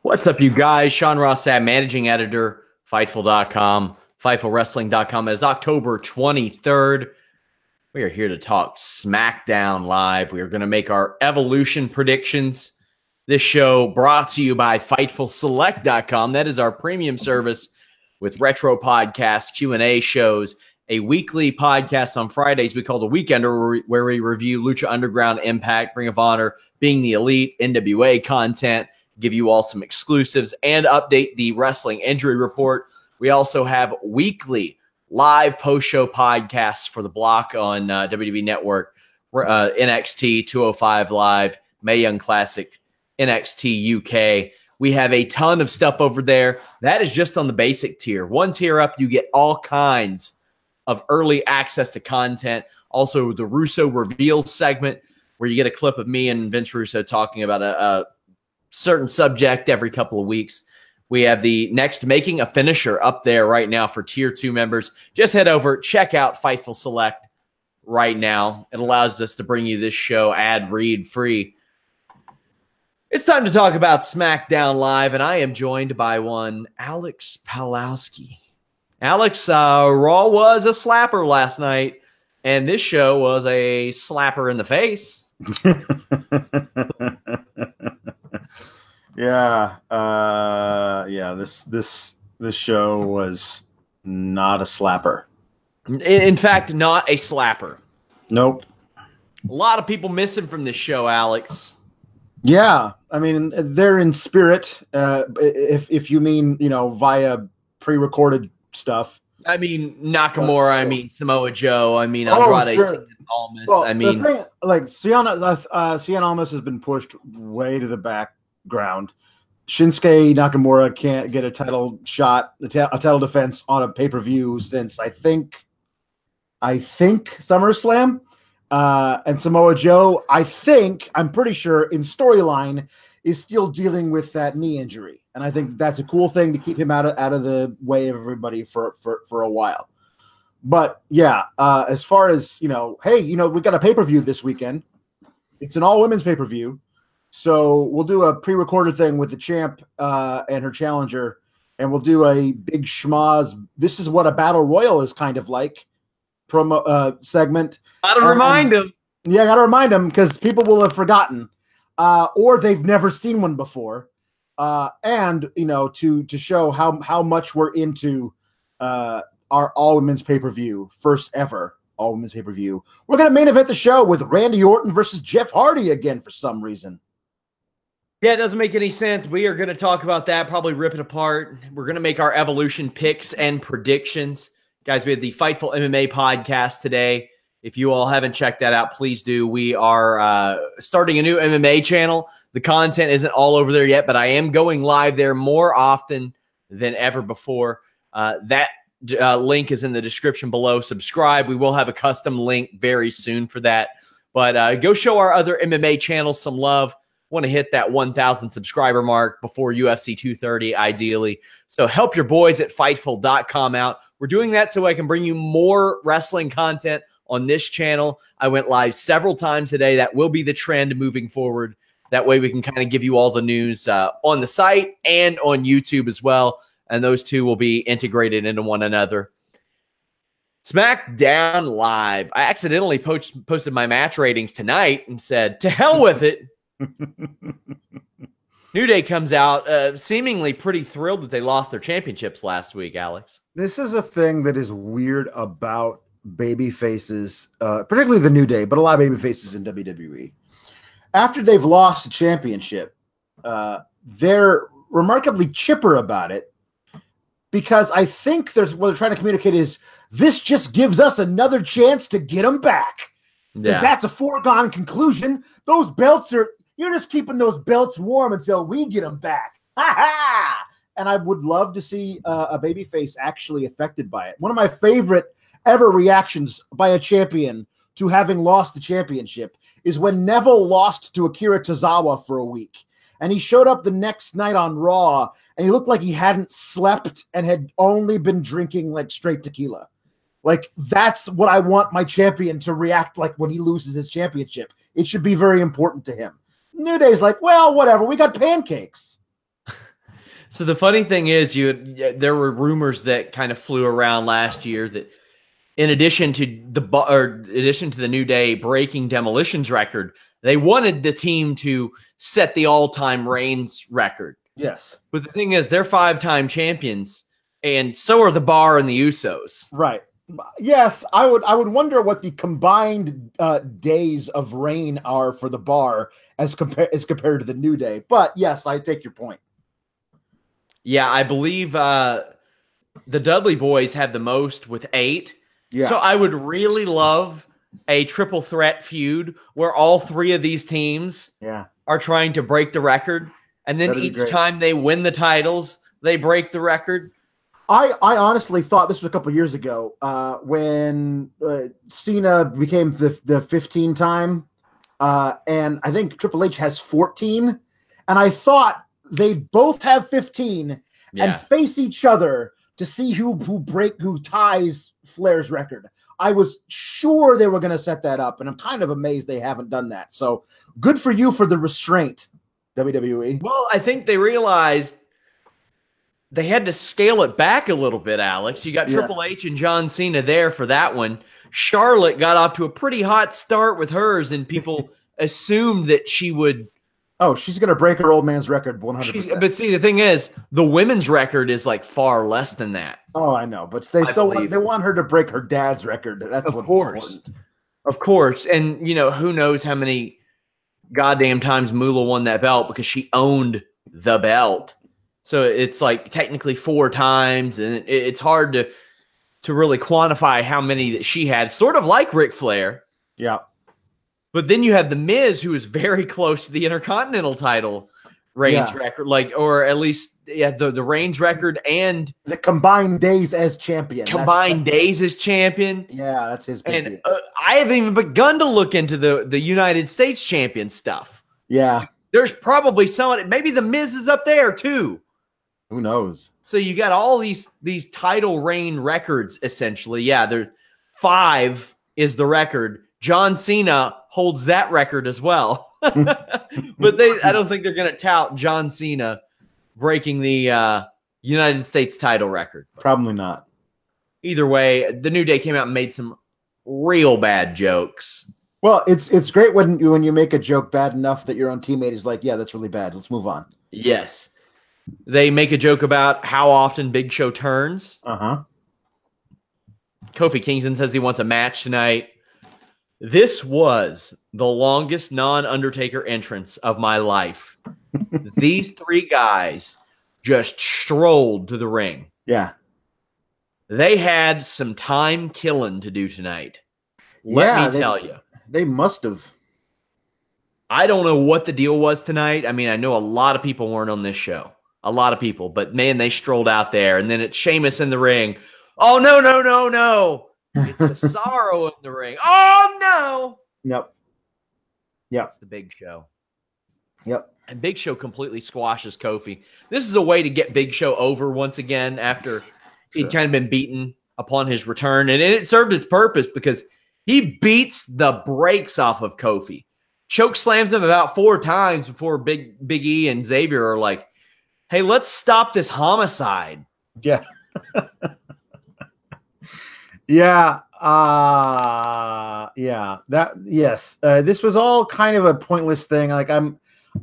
What's up, you guys? Sean Ross Sapp, managing editor, Fightful.com, FightfulWrestling.com. It's October 23rd. We are here to talk SmackDown Live. We are going to make our Evolution predictions. This show brought to you by FightfulSelect.com. That is our premium service with retro podcasts, Q&A shows, a weekly podcast on Fridays we call The Weekender, where we review Lucha Underground, Impact, Ring of Honor, Being the Elite, NWA content, give you all some exclusives, and update the wrestling injury report. We also have weekly live post-show podcasts for the block on WWE Network, NXT 205 Live, Mae Young Classic, NXT UK. We have a ton of stuff over there. That is just on the basic tier. One tier up, you get all kinds of early access to content. Also, the Russo Reveals segment, where you get a clip of me and Vince Russo talking about a certain subject every couple of weeks. We have the next Making a Finisher up there right now for Tier 2 members. Just head over, check out Fightful Select right now. It allows us to bring you this show ad-read free. It's time to talk about SmackDown Live, and I am joined by one Alex Palowski. Alex, Raw was a slapper last night, and this show was a slapper in the face. This show was not a slapper. In fact, not a slapper. Nope. A lot of people missing from this show, Alex. Yeah, I mean, they're in spirit. If you mean, via pre-recorded stuff. I mean, Nakamura. I mean, Samoa Joe. I mean, Andrade Cien Almas. Well, I mean, the thing, like Cien Almas has been pushed way to the background. Shinsuke Nakamura can't get a title shot, a title defense on a pay-per-view since I think SummerSlam. And Samoa Joe, I'm pretty sure in storyline is still dealing with that knee injury. And I think that's a cool thing to keep him out of the way of everybody for a while. But yeah, as far as, we got a pay-per-view this weekend. It's an all-women's pay-per-view. So we'll do a pre-recorded thing with the champ and her challenger, and we'll do a big schmoz. This is what a battle royal is kind of like promo segment. Gotta remind them. Yeah, gotta remind them because people will have forgotten, or they've never seen one before. And to show how much we're into our all women's pay-per-view, first ever all women's pay-per-view. We're gonna main event the show with Randy Orton versus Jeff Hardy again for some reason. Yeah, it doesn't make any sense. We are going to talk about that, probably rip it apart. We're going to make our Evolution picks and predictions. Guys, we had the Fightful MMA podcast today. If you all haven't checked that out, please do. We are starting a new MMA channel. The content isn't all over there yet, but I am going live there more often than ever before. That link is in the description below. Subscribe. We will have a custom link very soon for that. But go show our other MMA channels some love. Want to hit that 1,000 subscriber mark before UFC 230, ideally. So help your boys at Fightful.com out. We're doing that so I can bring you more wrestling content on this channel. I went live several times today. That will be the trend moving forward. That way we can kind of give you all the news on the site and on YouTube as well. And those two will be integrated into one another. SmackDown Live. I accidentally posted my match ratings tonight and said, to hell with it. New Day comes out seemingly pretty thrilled that they lost their championships last week, Alex. This is a thing that is weird about baby faces, particularly the New Day, but a lot of baby faces in WWE. After they've lost a championship, they're remarkably chipper about it because I think what they're trying to communicate is this just gives us another chance to get them back. Yeah. That's a foregone conclusion. Those belts you're just keeping those belts warm until we get them back. Ha ha! And I would love to see a babyface actually affected by it. One of my favorite ever reactions by a champion to having lost the championship is when Neville lost to Akira Tozawa for a week. And he showed up the next night on Raw, and he looked like he hadn't slept and had only been drinking like straight tequila. Like, that's what I want my champion to react like when he loses his championship. It should be very important to him. New Day's like, well, whatever. We got pancakes. So the funny thing is, there were rumors that kind of flew around last year that in addition to the New Day breaking Demolition's record, they wanted the team to set the all-time Reigns record. Yes. But the thing is, they're 5-time champions, and so are the Bar and the Usos. Right. Yes, I would wonder what the combined days of reign are for the Bar as compared to the New Day. But yes, I take your point. Yeah, I believe the Dudley Boys have the most with 8. Yeah. So I would really love a triple threat feud where all 3 of these teams are trying to break the record. And then each time they win the titles, they break the record. I honestly thought this was a couple of years ago when Cena became the 15 time. And I think Triple H has 14. And I thought they'd both have 15 and face each other to see who ties Flair's record. I was sure they were going to set that up, and I'm kind of amazed they haven't done that. So good for you for the restraint, WWE. Well, I think they realized they had to scale it back a little bit, Alex. You got Triple H and John Cena there for that one. Charlotte got off to a pretty hot start with hers, and people assumed that she would. Oh, she's going to break her old man's record 100%. But see, the thing is, the women's record is like far less than that. Oh, I know, but they want her to break her dad's record. That's of course. And who knows how many goddamn times Moolah won that belt because she owned the belt. So it's like technically 4 times, and it's hard to really quantify how many that she had. Sort of like Ric Flair. Yeah. But then you have The Miz, who is very close to the Intercontinental title Reigns record, or at least the Reigns record and the combined days as champion. Days as champion. Yeah, that's his. And I haven't even begun to look into the United States champion stuff. Yeah, there's probably someone. Maybe The Miz is up there too. Who knows? So you got all these title reign records essentially. Yeah, there's 5 is the record. John Cena holds that record as well. But I don't think they're going to tout John Cena breaking the United States title record. Probably not. Either way, the New Day came out and made some real bad jokes. Well, it's great when you make a joke bad enough that your own teammate is like, yeah, that's really bad. Let's move on. Yes. They make a joke about how often Big Show turns. Uh-huh. Kofi Kingston says he wants a match tonight. This was the longest non-Undertaker entrance of my life. These 3 guys just strolled to the ring. Yeah. They had some time killing to do tonight. Let me tell you. They must have. I don't know what the deal was tonight. I mean, I know a lot of people weren't on this show. A lot of people. But, man, they strolled out there. And then it's Sheamus in the ring. Oh, no. It's Cesaro in the ring. Oh, no. Yep. It's the Big Show. Yep. And Big Show completely squashes Kofi. This is a way to get Big Show over once again after he'd kind of been beaten upon his return. And it served its purpose because he beats the brakes off of Kofi. Choke slams him about 4 times before Big E and Xavier are like, hey, let's stop this homicide. Yeah. Yeah. This was all kind of a pointless thing. Like I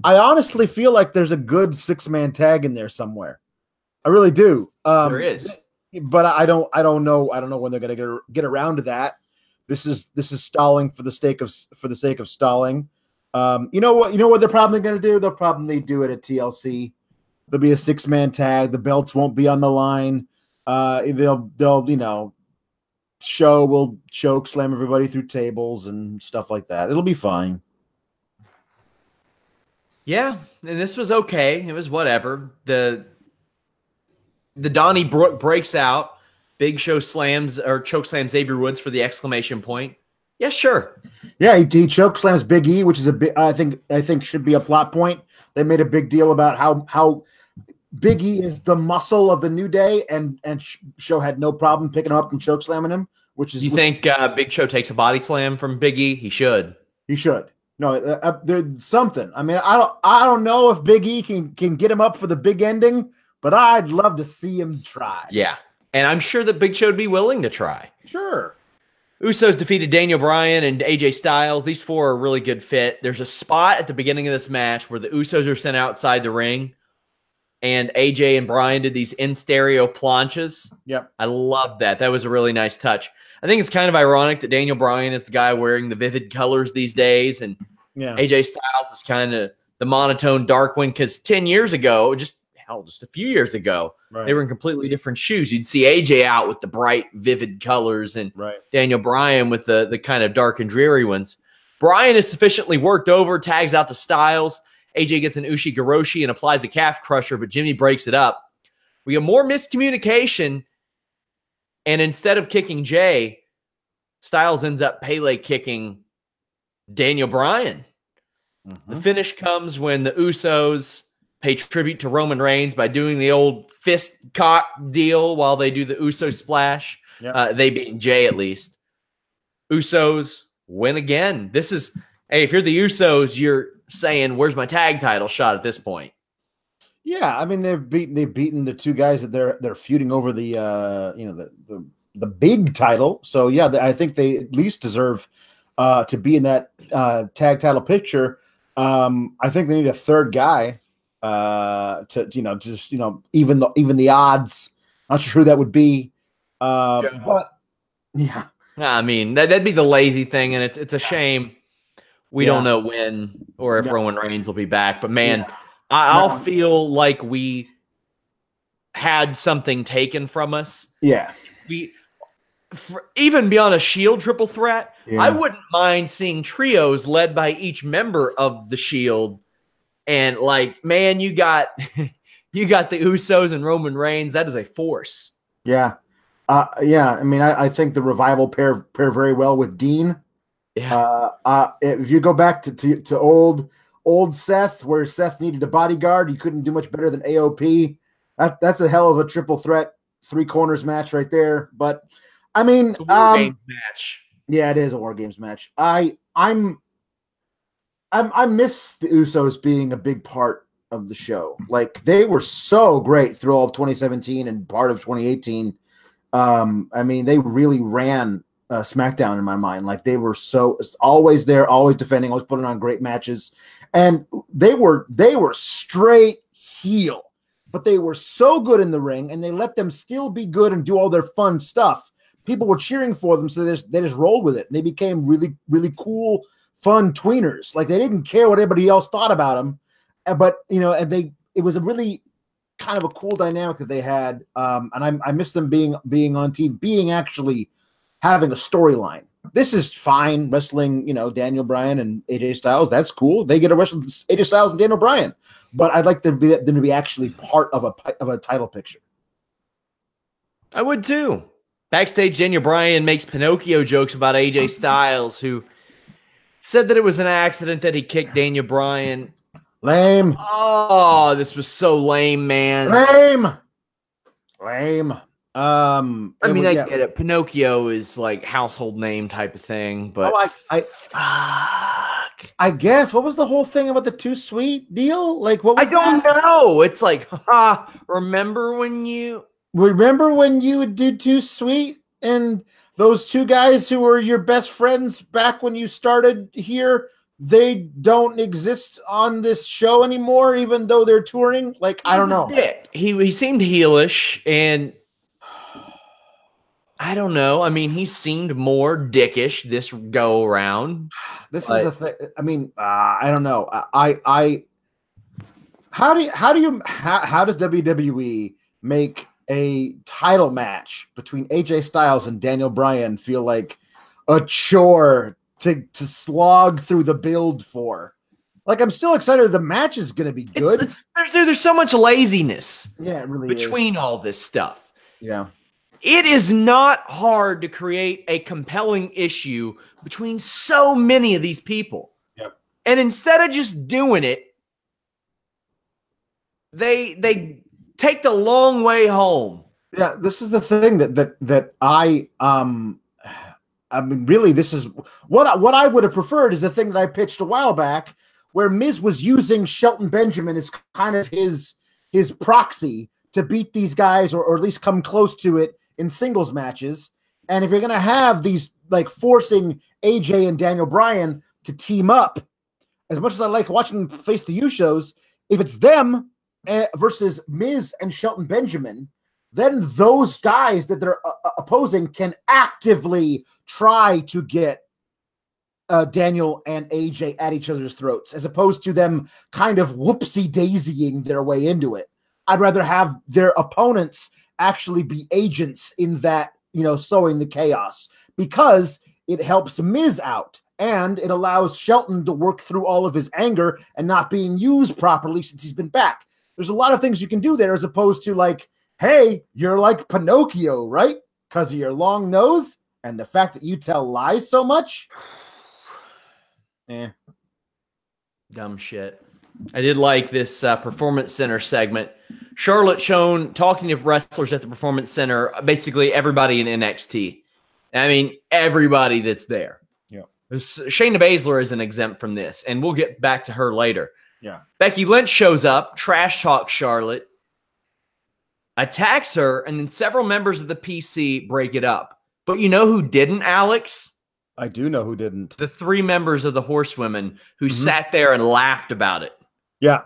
honestly feel like there's a good 6-man tag in there somewhere. I really do. There is, but I don't know when they're going to get around to that. This is stalling for the sake of stalling. You know what they're probably going to do? They'll probably do it at TLC. There'll be a 6-man tag. The belts won't be on the line. They'll Show will choke slam everybody through tables and stuff like that. It'll be fine. Yeah, and this was okay. It was whatever. The Donnie Brooke breaks out. Big Show slams or choke slams Xavier Woods for the exclamation point. Yeah, sure. Yeah, he choke slams Big E, which is I think should be a plot point. They made a big deal about how Big E is the muscle of the New Day, and Show had no problem picking him up and choke slamming him. You think Big Show takes a body slam from Big E? He should. He should. No, there's something. I mean, I don't know if Big E can get him up for the big ending, but I'd love to see him try. Yeah. And I'm sure that Big Show would be willing to try. Sure. Usos defeated Daniel Bryan and AJ Styles. These four are a really good fit. There's a spot at the beginning of this match where the Usos are sent outside the ring, and AJ and Bryan did these in stereo planches. Yep. I love that. That was a really nice touch. I think it's kind of ironic that Daniel Bryan is the guy wearing the vivid colors these days, and AJ Styles is kind of the monotone dark one, because 10 years ago, just a few years ago, they were in completely different shoes. You'd see AJ out with the bright, vivid colors, and Daniel Bryan with the kind of dark and dreary ones. Bryan is sufficiently worked over, tags out to Styles. AJ gets an Ushi-Goroshi and applies a calf crusher, but Jimmy breaks it up. We have more miscommunication, and instead of kicking Jay, Styles ends up Pele kicking Daniel Bryan. The finish comes when the Usos pay tribute to Roman Reigns by doing the old fist cock deal while they do the Uso splash. They beat Jay, at least. Usos win again. This is, hey, if you're the Usos, you're saying, where's my tag title shot at this point? Yeah, I mean, they've beaten the two guys that they're feuding over the the big title. So yeah, I think they at least deserve to be in that tag title picture. I think they need a third guy to just even the odds. Not sure who that would be. But yeah, I mean that'd be the lazy thing, and it's a shame we don't know when or if Roman Reigns will be back. But man, I'll feel like we had something taken from us. Yeah, even beyond a Shield triple threat, I wouldn't mind seeing trios led by each member of the Shield. And like, man, you got the Usos and Roman Reigns. That is a force. Yeah. I mean, I think the Revival pair very well with Dean. Yeah. If you go back to old Seth, where Seth needed a bodyguard, he couldn't do much better than AOP. That's a hell of a triple threat, three corners match right there. But I mean, it's a War Games match. Yeah, it is a War Games match. I miss the Usos being a big part of the show. Like, they were so great through all of 2017 and part of 2018. I mean, they really ran SmackDown in my mind. Like, they were so always there, always defending, always putting on great matches, and they were straight heel, but they were so good in the ring, and they let them still be good and do all their fun stuff. People were cheering for them, so they just rolled with it. And they became really, really cool, fun tweeners. Like, they didn't care what anybody else thought about them, but it was a really kind of a cool dynamic that they had. And I miss them being on TV, actually having a storyline. This is fine wrestling, Daniel Bryan and AJ Styles. That's cool. They get to wrestle AJ Styles and Daniel Bryan, but I'd like them to be actually part of a title picture. I would too. Backstage, Daniel Bryan makes Pinocchio jokes about AJ Styles, who said that it was an accident that he kicked Daniel Bryan. Lame. Oh, this was so lame, man. Lame. I mean, I get it. Pinocchio is like household name type of thing, but I guess what was the whole thing about the Too Sweet deal? Like, what was I don't know. It's like, remember when you would do Too Sweet, and those two guys who were your best friends back when you started here, they don't exist on this show anymore, even though they're touring? Like, I don't know. Dick. He seemed heelish, and I don't know. I mean, he seemed more dickish this go around. This is the thing. I mean, I don't know. How does WWE make a title match between AJ Styles and Daniel Bryan feel like a chore to slog through the build for? Like, I'm still excited the match is going to be good. There's so much laziness. Yeah, it really between all this stuff. Yeah. It is not hard to create a compelling issue between so many of these people. Yep. And instead of just doing it, they take the long way home. Yeah, this is the thing that I mean, really, this is what I would have preferred is the thing that I pitched a while back, where Miz was using Shelton Benjamin as kind of his proxy to beat these guys or at least come close to it in singles matches. And if you're going to have these, like, forcing AJ and Daniel Bryan to team up, as much as I like watching them face the Usos, if it's them versus Miz and Shelton Benjamin, then those guys that they're opposing can actively try to get Daniel and AJ at each other's throats, as opposed to them kind of whoopsie-daisying their way into it. I'd rather have their opponents actually be agents in that, sowing the chaos, because it helps Miz out and it allows Shelton to work through all of his anger and not being used properly since he's been back. There's a lot of things you can do there, as opposed to, like, hey, you're like Pinocchio, right? Because of your long nose and the fact that you tell lies so much. Dumb shit. I did like this Performance Center segment. Charlotte shown talking to wrestlers at the Performance Center, basically everybody in NXT. I mean, everybody that's there. Yeah. Shayna Baszler isn't exempt from this, and we'll get back to her later. Yeah. Becky Lynch shows up, trash talks Charlotte, attacks her, and then several members of the PC break it up. But you know who didn't, Alex? I do know who didn't. The 3 members of the Horsewomen who sat there and laughed about it. Yeah.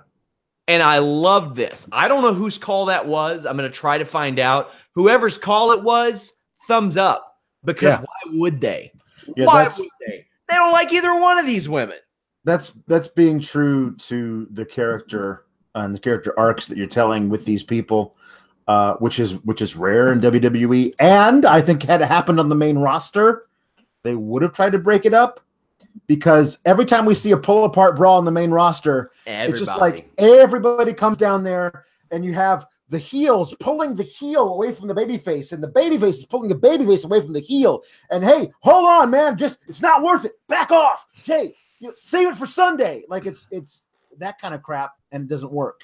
And I love this. I don't know whose call that was. I'm going to try to find out. Whoever's call it was, thumbs up. Because why would they? Yeah, why would they? They don't like either one of these women. That's being true to the character and the character arcs that you're telling with these people, which is rare in WWE. And I think had it happened on the main roster, they would have tried to break it up, because every time we see a pull-apart brawl on the main roster, it's just like everybody comes down there and you have the heels pulling the heel away from the babyface, and the babyface is pulling the babyface away from the heel. And hey, hold on, man, it's not worth it. Back off. Hey, save it for Sunday. Like it's that kind of crap, and it doesn't work.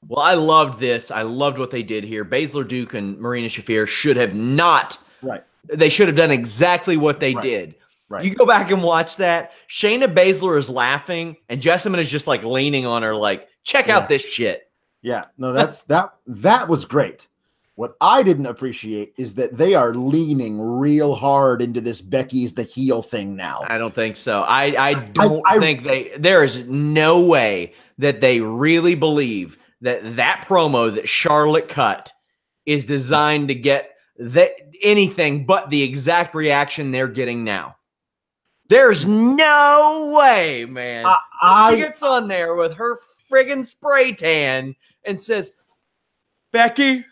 Well, I loved this. I loved what they did here. Baszler, Duke, and Marina Shafir should have not. Right. They should have done exactly what they did. Right. You go back and watch that. Shayna Baszler is laughing, and Jessamine is just like leaning on her, like, check out this shit. Yeah, no, that was great. What I didn't appreciate is that they are leaning real hard into this Becky's the heel thing now. I don't think so. I don't think there is no way that they really believe that promo that Charlotte cut is designed to get anything but the exact reaction they're getting now. There's no way, man. She gets on there with her friggin' spray tan and says, Becky,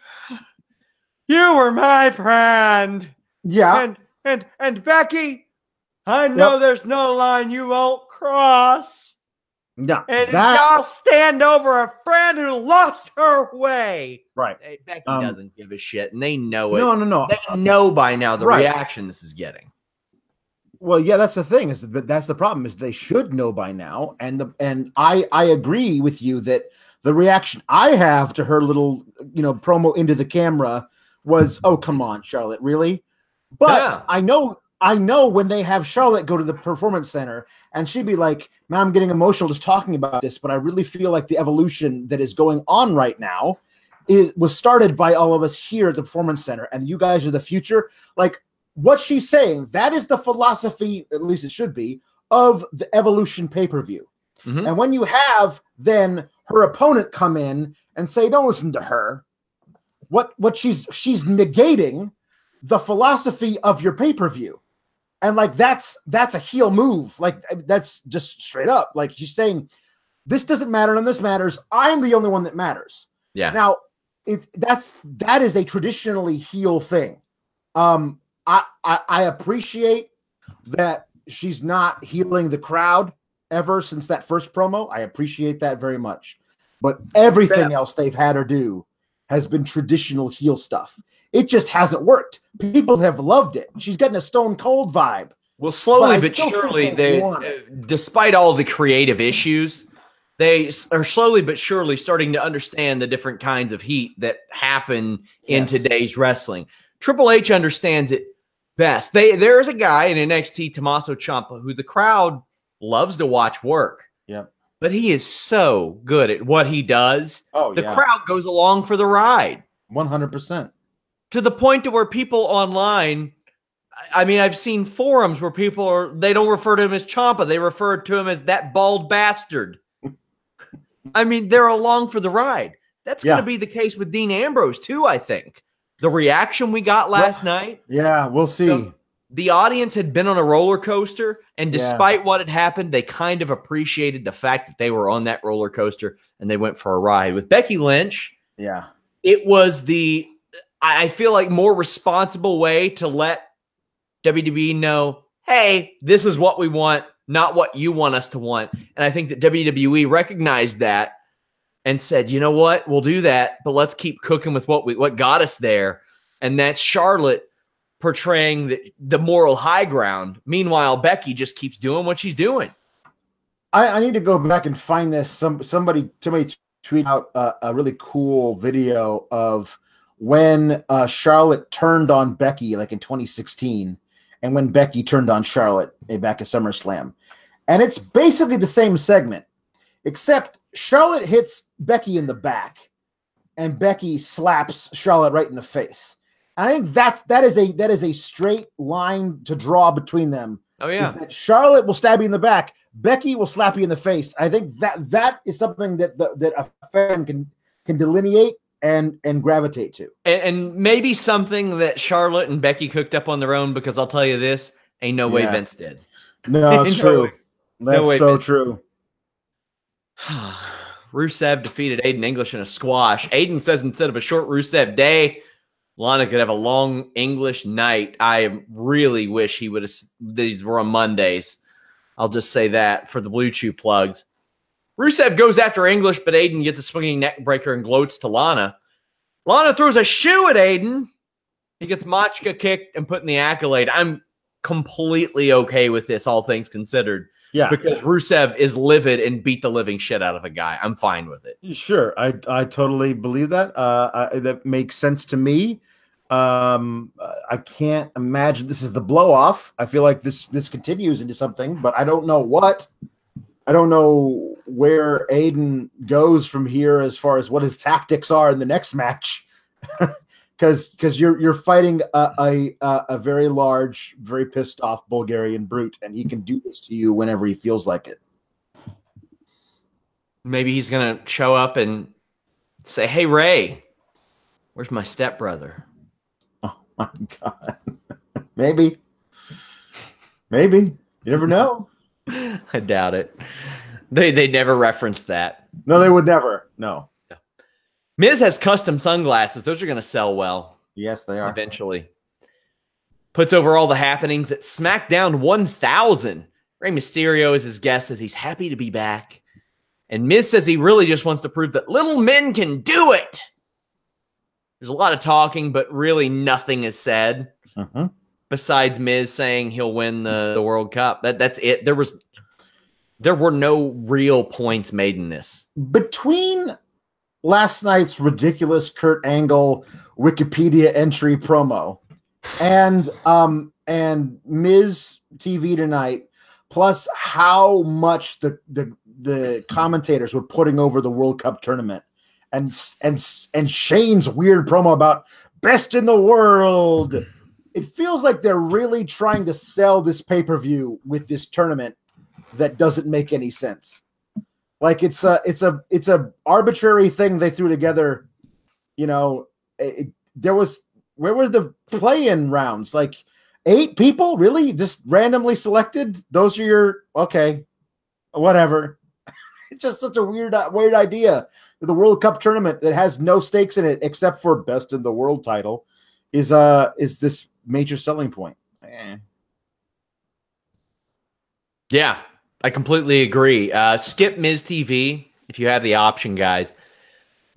you were my friend. Yeah. And Becky, I know there's no line you won't cross. No. And y'all stand over a friend who lost her way. Right. Hey, Becky doesn't give a shit, and they know it. No. They know by now the reaction this is getting. Well, yeah, that's the thing. That's the problem. Is they should know by now, and I agree with you that the reaction I have to her little promo into the camera was, oh, come on, Charlotte, really? But I know when they have Charlotte go to the Performance Center and she'd be like, man, I'm getting emotional just talking about this, but I really feel like the evolution that is going on right now was started by all of us here at the Performance Center, and you guys are the future. Like, what she's saying, that is the philosophy, at least it should be, of the Evolution pay-per-view. Mm-hmm. And when you have then her opponent come in and say, don't listen to her, what she's negating the philosophy of your pay-per-view. And like that's a heel move. Like that's just straight up. Like she's saying, this doesn't matter and this matters. I'm the only one that matters. Yeah. Now that is a traditionally heel thing. I appreciate that she's not healing the crowd ever since that first promo. I appreciate that very much. But everything else they've had her do has been traditional heel stuff. It just hasn't worked. People have loved it. She's getting a Stone Cold vibe. Well, slowly but surely, despite all the creative issues, they are slowly but surely starting to understand the different kinds of heat that happen in today's wrestling. Triple H understands it best. There is a guy in NXT, Tommaso Ciampa, who the crowd loves to watch work. Yep. but he is so good at what he does. Oh, the yeah. crowd goes along for the ride 100%. to the point to where people online, I mean, I've seen forums where they don't refer to him as Ciampa. They refer to him as that bald bastard. I mean, they're along for the ride. That's going to be the case with Dean Ambrose too, I think. The reaction we got last night. Yeah, we'll see. The audience had been on a roller coaster, and despite what had happened, they kind of appreciated the fact that they were on that roller coaster and they went for a ride. With Becky Lynch, it was I feel like, more responsible way to let WWE know, hey, this is what we want, not what you want us to want. And I think that WWE recognized that and said, you know what, we'll do that, but let's keep cooking with what got us there. And that's Charlotte portraying the moral high ground. Meanwhile, Becky just keeps doing what she's doing. I need to go back and find this. Somebody tweet out a really cool video of when Charlotte turned on Becky, like in 2016, and when Becky turned on Charlotte back at SummerSlam. And it's basically the same segment, except Charlotte hits Becky in the back, and Becky slaps Charlotte right in the face. I think that is a straight line to draw between them. Oh yeah, is that Charlotte will stab you in the back, Becky will slap you in the face. I think that is something that a fan can delineate and gravitate to, and maybe something that Charlotte and Becky cooked up on their own. Because I'll tell you this, ain't no way Vince did. No, it's true. That's so true. Rusev defeated Aiden English in a squash. Aiden says instead of a short Rusev day, Lana could have a long English night. I really wish these were on Mondays. I'll just say that for the Blue Chew plugs. Rusev goes after English, but Aiden gets a swinging neck breaker and gloats to Lana. Lana throws a shoe at Aiden. He gets Machka kicked and put in the accolade. I'm completely okay with this, all things considered. Yeah. Because Rusev is livid and beat the living shit out of a guy. I'm fine with it. Sure. I totally believe that. That makes sense to me. I can't imagine this is the blow off. I feel like this continues into something, but I don't know what. I don't know where Aiden goes from here as far as what his tactics are in the next match. Because you're fighting a very large, very pissed off Bulgarian brute, and he can do this to you whenever he feels like it. Maybe he's gonna show up and say, "Hey Ray, where's my stepbrother?" Oh my god. Maybe. You never know. I doubt it. They never referenced that. No, they would never. No. Miz has custom sunglasses. Those are going to sell well. Yes, they are. Eventually. Puts over all the happenings at SmackDown 1000. Rey Mysterio is his guest, says he's happy to be back. And Miz says he really just wants to prove that little men can do it. There's a lot of talking, but really nothing is said. Mm-hmm. Besides Miz saying he'll win the World Cup. That's it. There were no real points made in this. Between last night's ridiculous Kurt Angle Wikipedia entry promo and Miz TV tonight, plus how much the commentators were putting over the World Cup tournament, and Shane's weird promo about best in the world. It feels like they're really trying to sell this pay-per-view with this tournament that doesn't make any sense. Like it's a arbitrary thing they threw together. You know, where were the play-in rounds? Like 8 people, really, just randomly selected. Those are your whatever. It's just such a weird idea. The World Cup tournament that has no stakes in it except for best in the world title is this major selling point. Yeah, I completely agree. Skip Miz TV if you have the option, guys.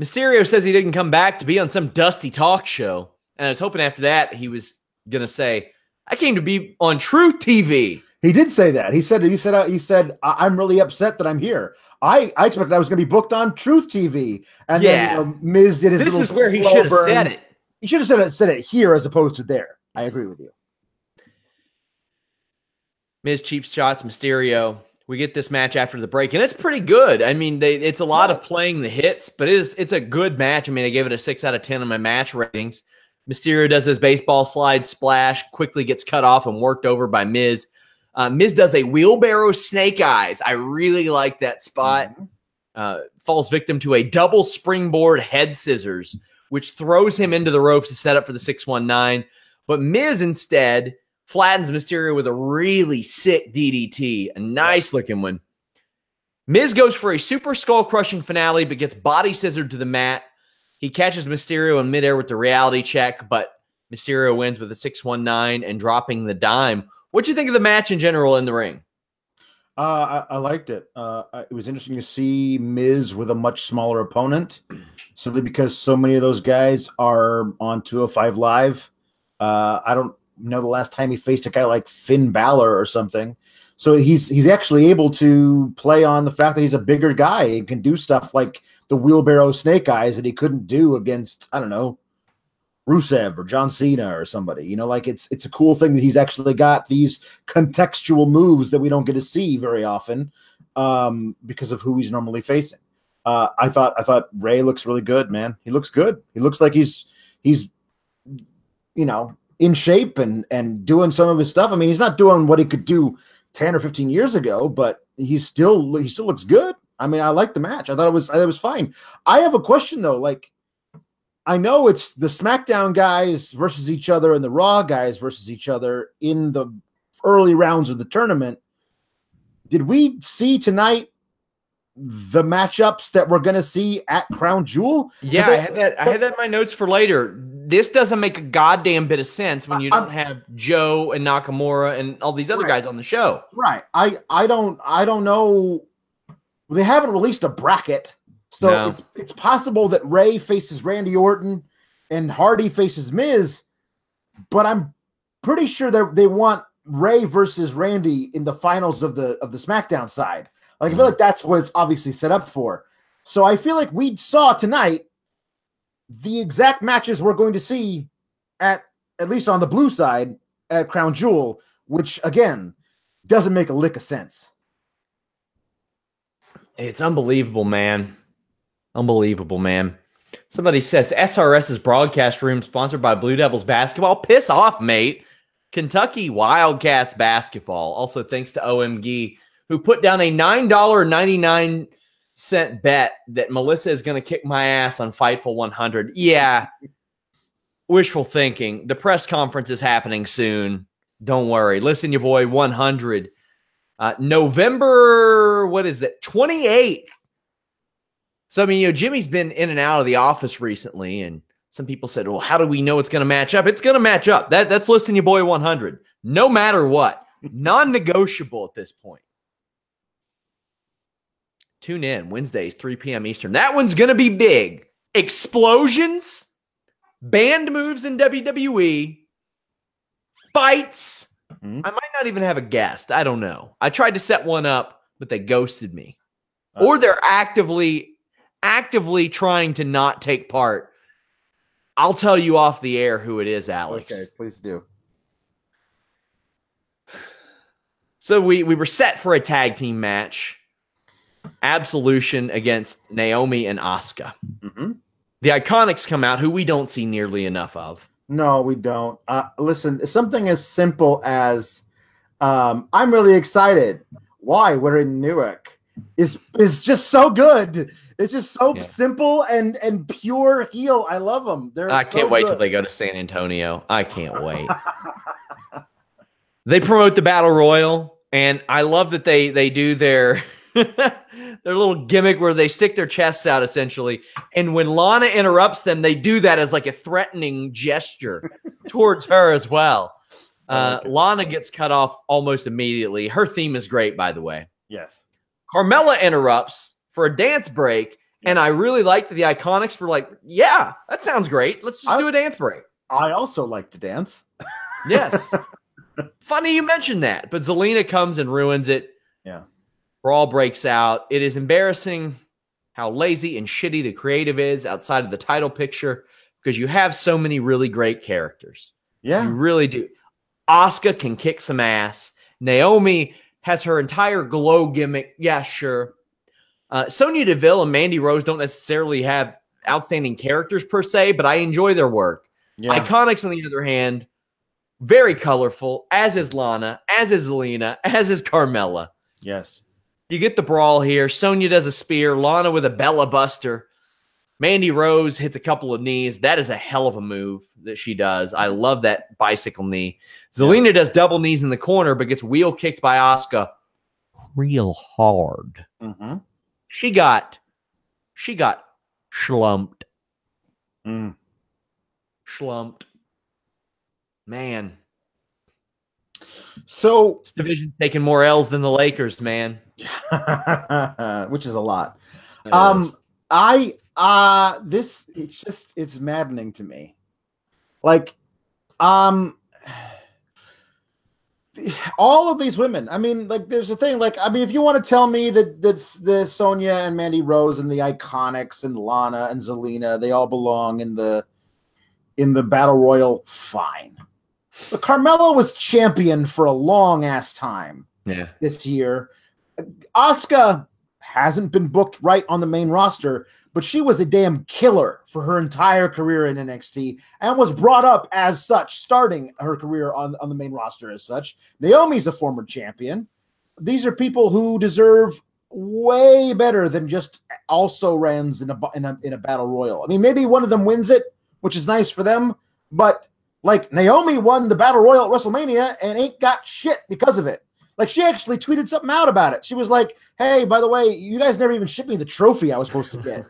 Mysterio says he didn't come back to be on some dusty talk show. And I was hoping after that he was going to say, I came to be on Truth TV. He did say that. He said, I'm really upset that I'm here. I expected I was going to be booked on Truth TV. And then Miz did his This little is where he should have said it. He should have said it here as opposed to there. I agree with you. Miz cheap shots Mysterio. We get this match after the break, and it's pretty good. I mean, it's a lot of playing the hits, but it's a good match. I mean, I gave it a 6 out of 10 on my match ratings. Mysterio does his baseball slide splash, quickly gets cut off and worked over by Miz. Miz does a wheelbarrow snake eyes. I really like that spot. Falls victim to a double springboard head scissors, which throws him into the ropes to set up for the 619. But Miz instead flattens Mysterio with a really sick DDT, a nice looking one. Miz goes for a super skull crushing finale, but gets body scissored to the mat. He catches Mysterio in midair with the reality check, but Mysterio wins with a 619 and dropping the dime. What'd you think of the match in general in the ring? I liked it. It was interesting to see Miz with a much smaller opponent, simply because so many of those guys are on 205 Live. I don't know the last time he faced a guy like Finn Balor or something. So he's actually able to play on the fact that he's a bigger guy and can do stuff like the wheelbarrow snake eyes that he couldn't do against, I don't know, Rusev or John Cena or somebody. You know, like it's a cool thing that he's actually got these contextual moves that we don't get to see very often because of who he's normally facing. I thought Ray looks really good, man. He looks good. He looks like he's you know, in shape and doing some of his stuff. I mean, he's not doing what he could do 10 or 15 years ago, but he still looks good. I mean, I liked the match. I thought it was fine. I have a question though. Like, I know it's the SmackDown guys versus each other and the Raw guys versus each other in the early rounds of the tournament. Did we see tonight the matchups that we're going to see at Crown Jewel? Yeah, I had that in my notes for later. This doesn't make a goddamn bit of sense when you don't have Joe and Nakamura and all these other guys on the show. Right. I don't know. They haven't released a bracket. So No. it's possible that Ray faces Randy Orton and Hardy faces Miz, but I'm pretty sure that they want Ray versus Randy in the finals of the SmackDown side. Like, I feel like that's what it's obviously set up for. So I feel like we saw tonight the exact matches we're going to see at least on the blue side at Crown Jewel, which again doesn't make a lick of sense. It's unbelievable, man. Unbelievable, man. Somebody says SRS's broadcast room sponsored by Blue Devils basketball. Piss off, mate. Kentucky Wildcats basketball. Also thanks to OMG, who put down a $9.99 bet that Melissa is going to kick my ass on Fightful 100. Yeah. Wishful thinking. The press conference is happening soon. Don't worry. Listen, your boy, 100. November, 28th. So, I mean, you know, Jimmy's been in and out of the office recently, and some people said, well, how do we know it's going to match up? It's going to match up. That's listing your boy 100. No matter what. Non-negotiable at this point. Tune in Wednesdays, 3 p.m. Eastern. That one's going to be big. Explosions, banned moves in WWE, fights. I might not even have a guest. I don't know. I tried to set one up, but they ghosted me. Or they're actively trying to not take part. I'll tell you off the air who it is, Alex. Okay, please do. So we were set for a tag team match. Absolution against Naomi and Asuka. Mm-hmm. The Iconics come out, who we don't see nearly enough of. No, we don't. Listen, something as simple as I'm really excited. Why? We're in Newark. Is just so good. It's just so simple and pure heel. I love them. I can't wait till they go to San Antonio. I can't wait. They promote the Battle Royal, and I love that they do their their little gimmick where they stick their chests out, essentially. And when Lana interrupts them, they do that as like a threatening gesture towards her as well. Lana gets cut off almost immediately. Her theme is great, by the way. Yes. Carmella interrupts for a dance break, and I really like that the Iconics were like, yeah, that sounds great. Let's just do a dance break. I also like to dance. Yes. Funny you mentioned that, but Zelina comes and ruins it. Yeah. Brawl breaks out. It is embarrassing how lazy and shitty the creative is outside of the title picture because you have so many really great characters. Yeah. You really do. Asuka can kick some ass. Naomi has her entire glow gimmick. Yeah, sure. Sonya Deville and Mandy Rose don't necessarily have outstanding characters per se, but I enjoy their work. Yeah. Iconics, on the other hand, very colorful, as is Lana, as is Zelina, as is Carmella. Yes. You get the brawl here. Sonya does a spear. Lana with a Bella Buster. Mandy Rose hits a couple of knees. That is a hell of a move that she does. I love that bicycle knee. Zelina does double knees in the corner, but gets wheel kicked by Asuka real hard. Mm-hmm. She got schlumped. Schlumped. Man. So this division's taking more L's than the Lakers, man. Which is a lot. It's maddening to me. Like, all of these women. I mean, like, there's a thing. Like, I mean, if you want to tell me that the Sonya and Mandy Rose and the Iconics and Lana and Zelina, they all belong in the Battle Royal, fine. But Carmella was champion for a long ass time. Yeah. This year, Asuka hasn't been booked right on the main roster, but she was a damn killer for her entire career in NXT and was brought up as such, starting her career on the main roster as such. Naomi's a former champion. These are people who deserve way better than just also rans in a battle royal. I mean, maybe one of them wins it, which is nice for them, but like Naomi won the battle royal at WrestleMania and ain't got shit because of it. Like, she actually tweeted something out about it. She was like, "Hey, by the way, you guys never even shipped me the trophy I was supposed to get."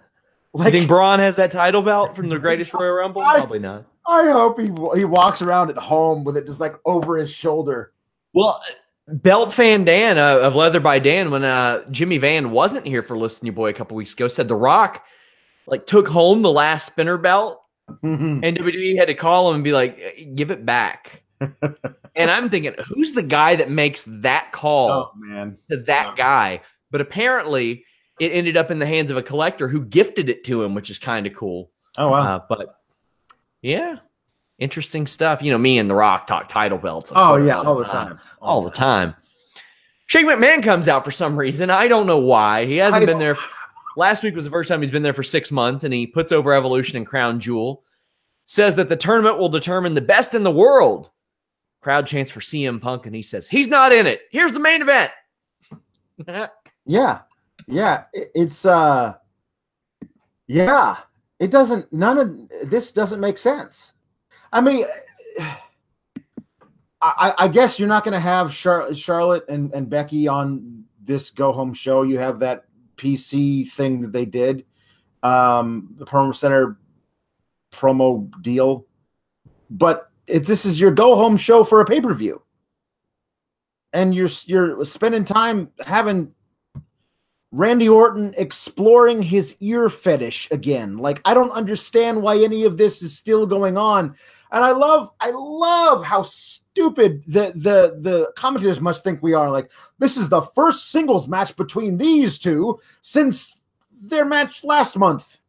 Like, you think Braun has that title belt from the Greatest Royal Rumble? Probably not. I hope he walks around at home with it just like over his shoulder. Well, Belt Fan Dan of Leather by Dan, when Jimmy Van wasn't here for Listen Your Boy a couple weeks ago, said The Rock like took home the last spinner belt, and WWE had to call him and be like, "Give it back." And I'm thinking, who's the guy that makes that call to that guy? But apparently, it ended up in the hands of a collector who gifted it to him, which is kind of cool. Oh, wow. But, yeah, interesting stuff. You know, me and The Rock talk title belts. Oh, yeah, all the time. All the time. Shane McMahon comes out for some reason. I don't know why. He hasn't been there. Last week was the first time he's been there for 6 months, and he puts over Evolution and Crown Jewel. Says that the tournament will determine the best in the world. Crowd chants for CM Punk, and he says, "He's not in it. Here's the main event." Yeah. It's it doesn't, none of this doesn't make sense. I mean, I guess you're not going to have Charlotte and Becky on this go home show. You have that PC thing that they did, the Promo Center promo deal, but this is your go home show for a pay-per-view, and you're spending time having Randy Orton exploring his ear fetish again. Like, I don't understand why any of this is still going on. And I love how stupid the commentators must think we are. Like, this is the first singles match between these two since their match last month.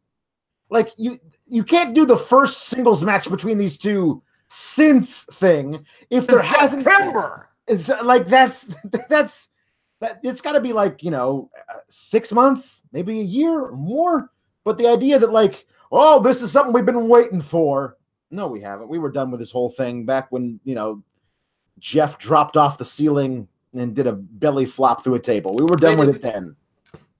Like, you can't do the first singles match between these two since thing if there hasn't September. It's like that's it's got to be like, 6 months, maybe a year or more. But the idea that like, oh, this is something we've been waiting for. No, we haven't. We were done with this whole thing back when, Jeff dropped off the ceiling and did a belly flop through a table. We were done with it then.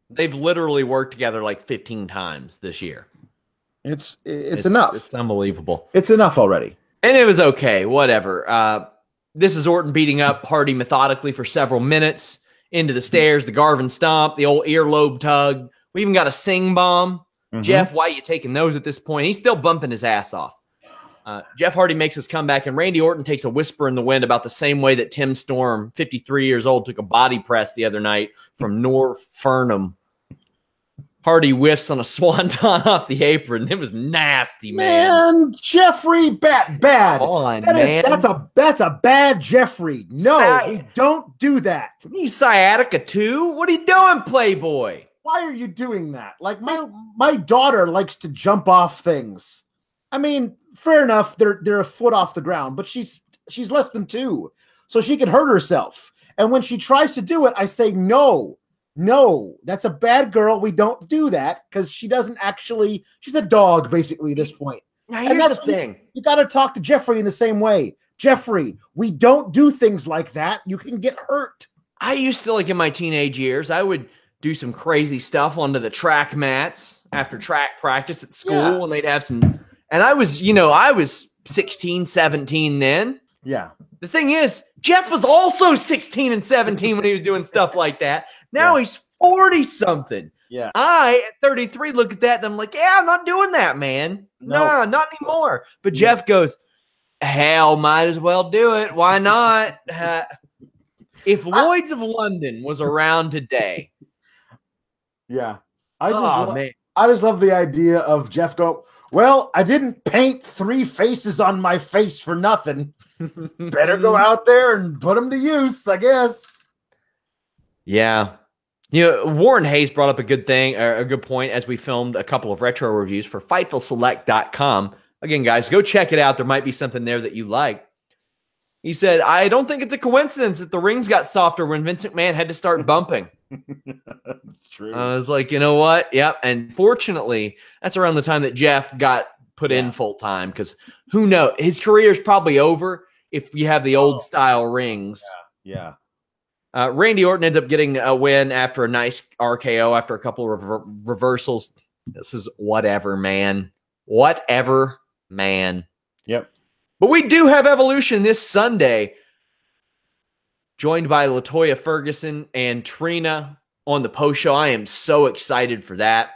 They've literally worked together like 15 times this year. It's enough. It's unbelievable. It's enough already. And it was okay. Whatever. This is Orton beating up Hardy methodically for several minutes. Into the stairs, the Garvin stomp, the old earlobe tug. We even got a sing bomb. Mm-hmm. Jeff, why are you taking those at this point? He's still bumping his ass off. Jeff Hardy makes his comeback, and Randy Orton takes a whisper in the wind about the same way that Tim Storm, 53 years old, took a body press the other night from North Fernham. Hardy whiffs on a swanton off the apron. It was nasty, man. Jeffrey, bad. Come on, man. That's a bad Jeffrey. No, we don't do that. You sciatica too? What are you doing, Playboy? Why are you doing that? Like, my daughter likes to jump off things. I mean, fair enough. They're a foot off the ground, but she's less than 2, so she can hurt herself. And when she tries to do it, I say, no, that's a bad girl. We don't do that because she doesn't actually, she's a dog basically at this point. Now, here's the thing. You got to talk to Jeffrey in the same way. Jeffrey, we don't do things like that. You can get hurt. I used to, like in my teenage years, I would do some crazy stuff onto the track mats after track practice at school, and they'd have some. And I was 16, 17 then. Yeah. The thing is, Jeff was also 16 and 17 when he was doing stuff like that. Now he's 40-something. Yeah. I, at 33, look at that and I'm like, yeah, I'm not doing that, man. No, not anymore. But Jeff goes, hell, might as well do it. Why not? If Lloyd's of London was around today. Yeah. I just love the idea of Jeff go, well, I didn't paint 3 faces on my face for nothing. Better go out there and put them to use, I guess. Yeah. Warren Hayes brought up a good point as we filmed a couple of retro reviews for FightfulSelect.com. Again, guys, go check it out. There might be something there that you like. He said, I don't think it's a coincidence that the rings got softer when Vince McMahon had to start bumping. That's true. I was like, you know what? Yep. And fortunately, that's around the time that Jeff got put in full time because who knows? His career is probably over if you have the old style rings. Yeah. Randy Orton ended up getting a win after a nice RKO after a couple of reversals. This is whatever, man. Whatever, man. Yep. But we do have Evolution this Sunday, joined by LaToya Ferguson and Trina on the post show. I am so excited for that.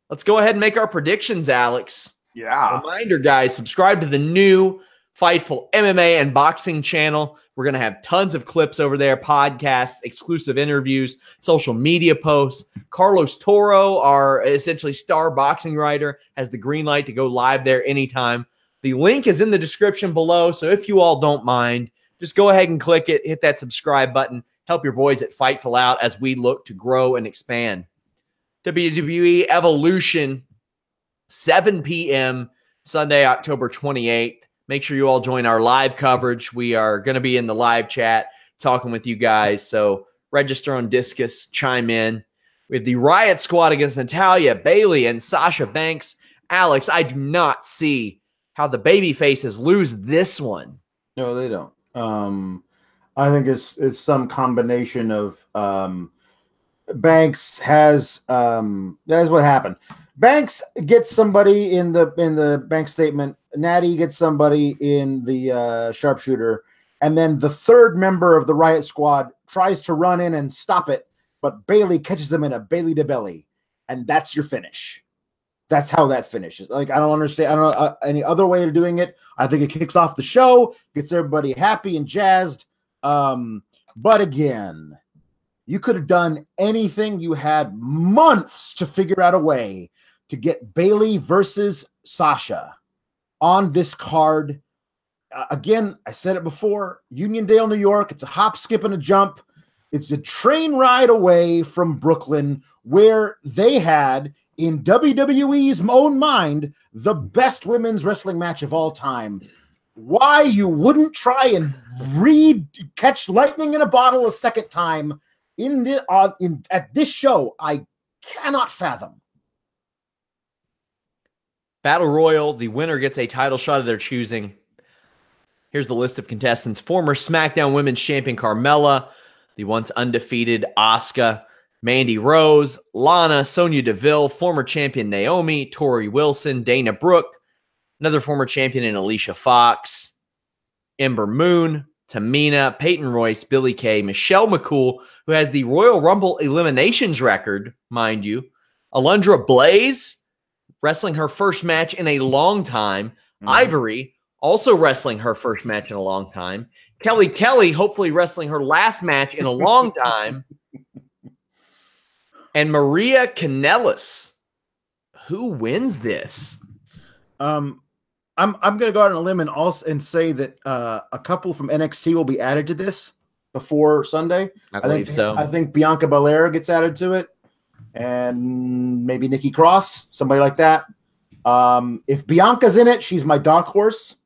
Let's go ahead and make our predictions, Alex. Yeah. Reminder, guys, subscribe to the new Fightful MMA and boxing channel. We're going to have tons of clips over there, podcasts, exclusive interviews, social media posts. Carlos Toro, our essentially star boxing writer, has the green light to go live there anytime. The link is in the description below, so if you all don't mind, just go ahead and click it, hit that subscribe button, help your boys at Fightful out as we look to grow and expand. WWE Evolution, 7 p.m., Sunday, October 28th. Make sure you all join our live coverage. We are going to be in the live chat talking with you guys, so register on Discus, chime in. We have the Riot Squad against Natalya, Bayley, and Sasha Banks. Alex, I do not see how the baby faces lose this one. No, they don't. I think it's some combination of Banks has that's what happened. Banks gets somebody in the bank statement. Natty gets somebody in the sharpshooter, and then the third member of the Riot Squad tries to run in and stop it, but Bayley catches him in a Bayley to belly, and that's your finish. That's how that finishes. Like, I don't understand. I don't know any other way of doing it. I think it kicks off the show, gets everybody happy and jazzed. But again, you could have done anything. You had months to figure out a way to get Bayley versus Sasha on this card. Again, I said it before, Uniondale, New York. It's a hop, skip, and a jump. It's a train ride away from Brooklyn, where they had, in WWE's own mind, the best women's wrestling match of all time. Why you wouldn't try and catch lightning in a bottle a second time at this show, I cannot fathom. Battle Royal, the winner gets a title shot of their choosing. Here's the list of contestants. Former SmackDown Women's Champion Carmella, the once undefeated Asuka, Mandy Rose, Lana, Sonya Deville, former champion Naomi, Tori Wilson, Dana Brooke, another former champion in Alicia Fox, Ember Moon, Tamina, Peyton Royce, Billie Kay, Michelle McCool, who has the Royal Rumble eliminations record, mind you, Alundra Blaze, wrestling her first match in a long time, Ivory, also wrestling her first match in a long time, Kelly, hopefully wrestling her last match in a long time, and Maria Kanellis. Who wins this? I'm going to go out on a limb and say that a couple from NXT will be added to this before Sunday. I believe so. I think Bianca Belair gets added to it, and maybe Nikki Cross, somebody like that. If Bianca's in it, she's my dark horse.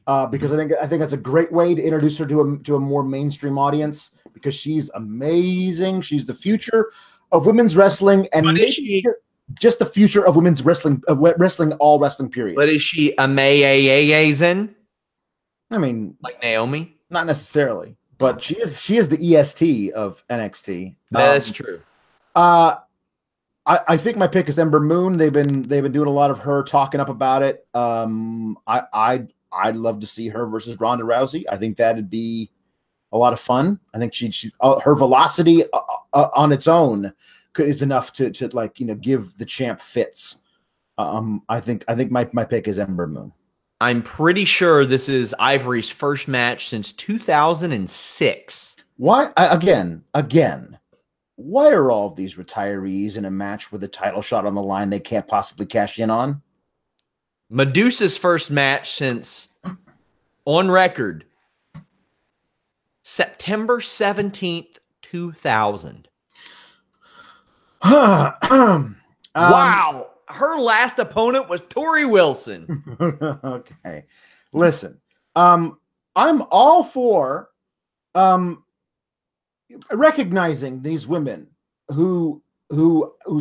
because I think that's a great way to introduce her to a more mainstream audience because she's amazing. She's the future of women's wrestling, and But is maybe she? just the future of women's wrestling, all wrestling. Period. But is she a Mayayazen I mean, like Naomi? not necessarily, but she is the EST of NXT. That's true. I think my pick is Ember Moon. They've been doing a lot of her talking up about it. I'd love to see her versus Ronda Rousey. I think that'd be a lot of fun. I think she her velocity on its own is enough to like give the champ fits. I think my pick is Ember Moon. I'm pretty sure this is Ivory's first match since 2006. Why again? Why are all of these retirees in a match with a title shot on the line they can't possibly cash in on? Medusa's first match since, on record, September 17th, 2000. Wow. Her last opponent was Tori Wilson. Okay. Listen, I'm all for recognizing these women who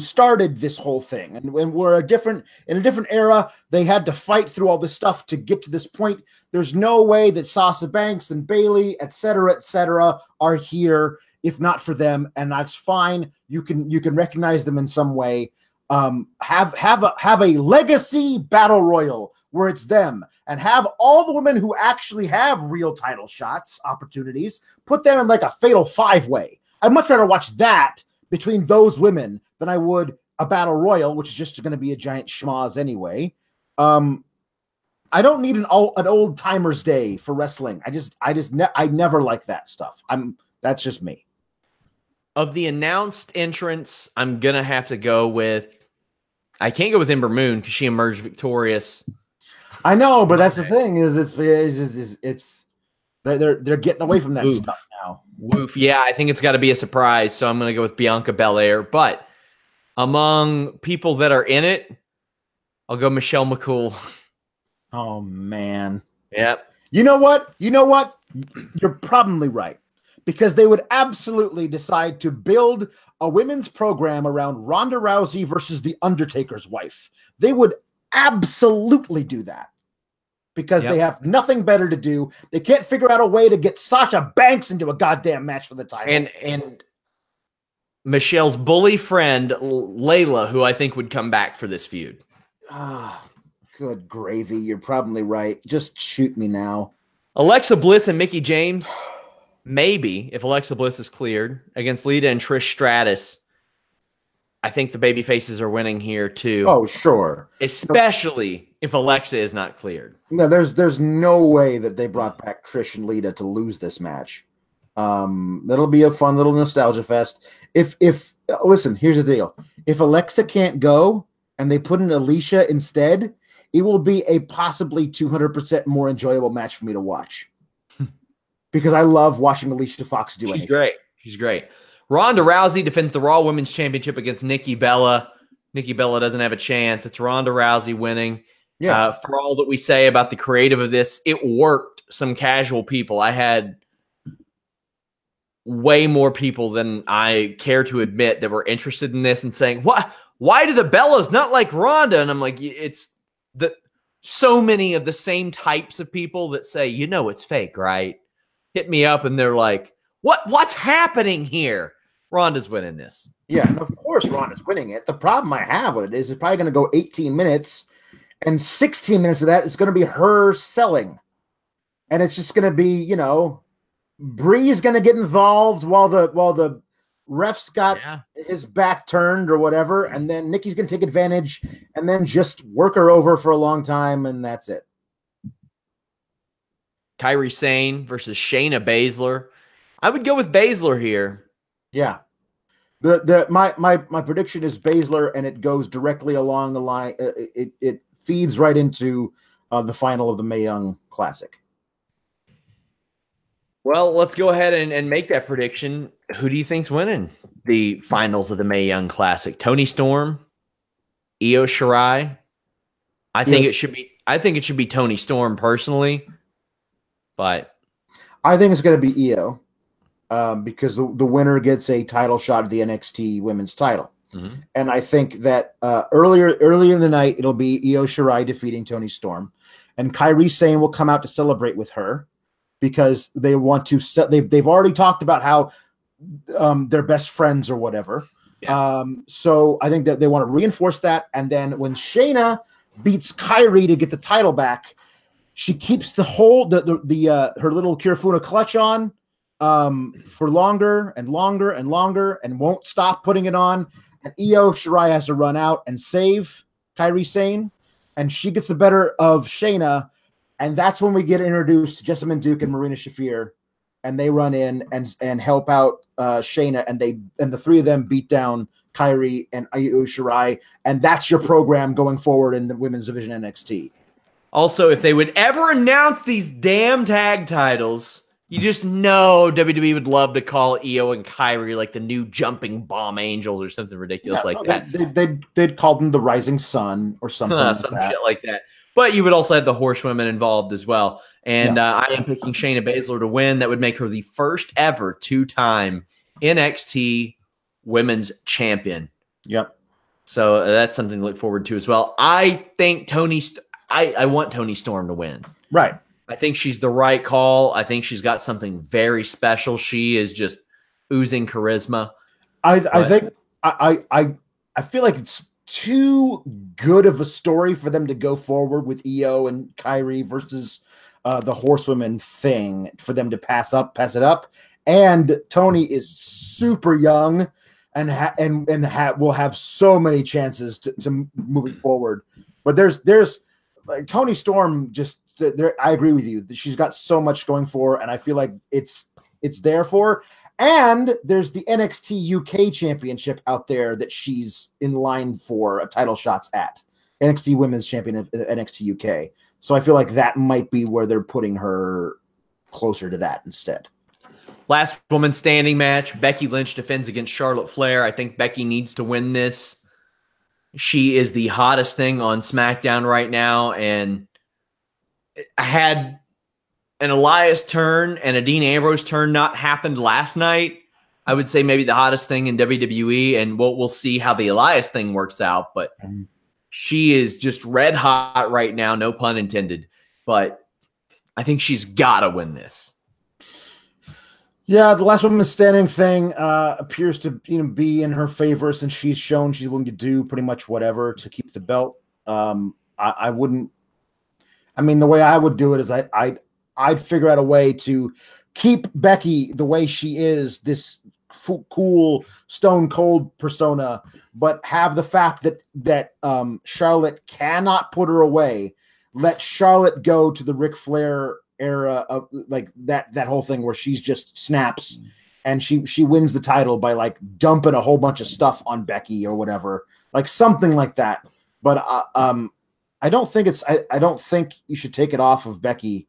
started this whole thing, and when we're in a different era, they had to fight through all this stuff to get to this point. There's no way that Sasha Banks and Bayley, etc., are here if not for them, and that's fine. You can recognize them in some way. Have a legacy battle royal where it's them, and have all the women who actually have real title shots opportunities, put them in like a fatal 5-way. I'd much rather watch that between those women than I would a battle royal, which is just going to be a giant schmoz anyway. I don't need an old timers day for wrestling. I never like that stuff. That's just me. Of the announced entrants, I'm gonna have to go with. I can't go with Ember Moon because she emerged victorious. I know, but that's the thing it's they're getting away from that stuff now. Woof. Yeah, I think it's got to be a surprise, so I'm going to go with Bianca Belair. But among people that are in it, I'll go Michelle McCool. Oh man. Yep. You know what? You're probably right. Because they would absolutely decide to build a women's program around Ronda Rousey versus The Undertaker's wife. They would absolutely do that. Because they have nothing better to do. They can't figure out a way to get Sasha Banks into a goddamn match for the title. And Michelle's bully friend, Layla, who I think would come back for this feud. Good gravy. You're probably right. Just shoot me now. Alexa Bliss and Mickie James... Maybe, if Alexa Bliss is cleared, against Lita and Trish Stratus, I think the baby faces are winning here too. Oh, sure. Especially if Alexa is not cleared. No, there's no way that they brought back Trish and Lita to lose this match. That'll be a fun little nostalgia fest. If listen, here's the deal. If Alexa can't go and they put in Alicia instead, it will be a possibly 200% more enjoyable match for me to watch. Because I love watching Alicia Fox do anything. She's great. Ronda Rousey defends the Raw Women's Championship against Nikki Bella. Nikki Bella doesn't have a chance. It's Ronda Rousey winning. Yeah. For all that we say about the creative of this, it worked some casual people. I had way more people than I care to admit that were interested in this and saying, "What? Why do the Bellas not like Ronda?" And I'm like, it's so many of the same types of people that say, it's fake, right? Hit me up and they're like, what's happening here? Ronda's winning this. Yeah, and of course Ronda's winning it. The problem I have with it is it's probably going to go 18 minutes, and 16 minutes of that is going to be her selling. And it's just going to be, Bree's going to get involved while the ref's got his back turned or whatever, and then Nikki's going to take advantage and then just work her over for a long time, and that's it. Kairi Sane versus Shayna Baszler. I would go with Baszler here. Yeah. My prediction is Baszler, and it goes directly along the line. It feeds right into the final of the Mae Young Classic. Well, let's go ahead and make that prediction. Who do you think's winning the finals of the Mae Young Classic? Toni Storm, Io Shirai. I think it should be Toni Storm personally. but I think it's going to be Io because the winner gets a title shot at the NXT Women's title. mm-hmm. And I think that earlier in the night, it'll be Io Shirai defeating Toni Storm. And Kairi Sane will come out to celebrate with her because they want to they've already talked about how they're best friends or whatever. Yeah. So I think that they want to reinforce that. And then when Shayna beats Kairi to get the title back, she keeps the her little Kirifuna clutch on for longer and longer and longer and won't stop putting it on. And Io Shirai has to run out and save Kairi Sane, and she gets the better of Shayna, and that's when we get introduced to Jessamyn Duke and Marina Shafir, and they run in and help out Shayna, and the three of them beat down Kairi and Io Shirai, and that's your program going forward in the women's division NXT. Also, if they would ever announce these damn tag titles, you just know WWE would love to call Io and Kairi like the new jumping bomb angels or something ridiculous that. They'd call them the Rising Sun or something some shit like that. But you would also have the horsewomen involved as well. And I am picking Shayna Baszler to win. That would make her the first ever 2-time NXT Women's Champion. Yep. So that's something to look forward to as well. I think I want Toni Storm to win. Right. I think she's the right call. I think she's got something very special. She is just oozing charisma. I feel like it's too good of a story for them to go forward with Io and Kairi versus the horsewomen thing for them to pass it up. And Toni is super young and will have so many chances to moving forward. But there's like Toni Storm just. I agree with you. She's got so much going for her, and I feel like it's there for her. And there's the NXT UK Championship out there that she's in line for title shots at. NXT Women's Champion of NXT UK. So I feel like that might be where they're putting her closer to that instead. Last woman standing match. Becky Lynch defends against Charlotte Flair. I think Becky needs to win this. She is the hottest thing on SmackDown right now, and had an Elias turn and a Dean Ambrose turn not happened last night, I would say maybe the hottest thing in WWE, and we'll see how the Elias thing works out, but she is just red hot right now, no pun intended, but I think she's got to win this. Yeah, the last woman standing thing appears to be in her favor since she's shown she's willing to do pretty much whatever to keep the belt. I wouldn't. I mean, the way I would do it is I'd figure out a way to keep Becky the way she is, this cool stone cold persona, but have the fact that Charlotte cannot put her away. Let Charlotte go to the Ric Flair era of like that whole thing where she's just snaps and she wins the title by like dumping a whole bunch of stuff on Becky or whatever, like something like that. But I don't think you should take it off of Becky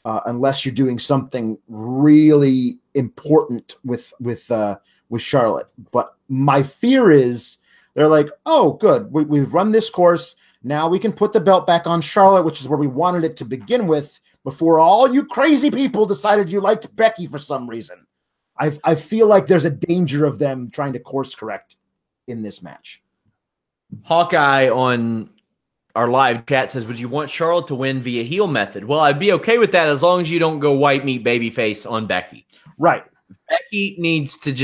unless you're doing something really important with Charlotte. But my fear is they're like, oh, good, we've run this course. Now we can put the belt back on Charlotte, which is where we wanted it to begin with before all you crazy people decided you liked Becky for some reason. I feel like there's a danger of them trying to course correct in this match. Hawkeye on our live chat says, would you want Charlotte to win via heel method? Well, I'd be okay with that as long as you don't go white meat babyface on Becky. Right. Becky needs to